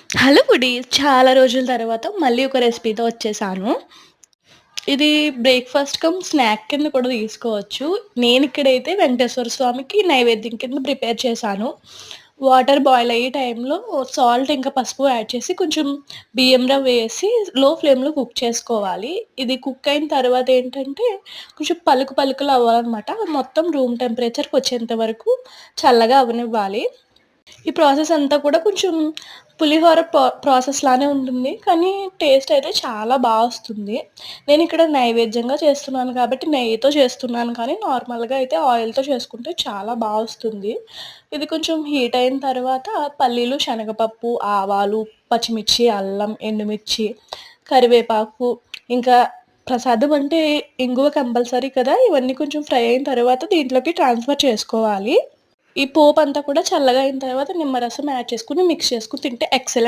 Hello foodies. చాలా రోజుల తర్వాత మళ్ళీ ఒక రెసిపీతో వచ్చేసాను. ఇది బ్రేక్‌ఫాస్ట్ కమ్ స్నాక్ కింద కూడా తీసుకోవచ్చు. నేనిక్కడైతే వెంకటేశ్వర స్వామికి నైవేద్యం కింద ప్రిపేర్ చేశాను. వాటర్ బాయిల్ అయ్యే టైంలో సాల్ట్ ఇంకా పసుపు యాడ్ చేసి కొంచెం బియ్యం రవ్వ వేసి లో ఫ్లేమ్‌లో కుక్ చేసుకోవాలి. ఇది కుక్ అయిన తర్వాత ఏంటంటే కొంచెం పలుకులు అవ్వాలనమాట. మొత్తం రూమ్ టెంపరేచర్‌కి వచ్చేంత వరకు చల్లగా అవ్వనివ్వాలి. ఈ ప్రాసెస్ అంతా కూడా కొంచెం పులిహోర ప్రాసెస్ లానే ఉంటుంది. కానీ టేస్ట్ అయితే చాలా వస్తుంది. నేనిక్కడ నైవేద్యంగా చేస్తున్నాను కాబట్టి నెయ్యితో చేస్తున్నాను కానీ నార్మల్‌గా అయితే ఆయిల్‌తో చేసుకుంటే చాలా వస్తుంది. ఇది కొంచెం హీట్ అయిన తర్వాత పల్లీలు, శనగపప్పు, ఆవాలు, పచ్చిమిర్చి, అల్లం, ఎండుమిర్చి, కరివేపాకు ఇంకా ప్రసాదం అంటే ఇంగువ కంపల్సరీ కదా! ఇవన్నీ కొంచెం ఫ్రై అయిన తర్వాత దీంట్లోకి ట్రాన్స్‌ఫర్ చేసుకోవాలి. ఈ పోపంతా కూడా చల్లగా అయిన తర్వాత నిమ్మరసం యాడ్ చేసుకొని మిక్స్ చేసుకొని తింటే ఎక్సలెంట్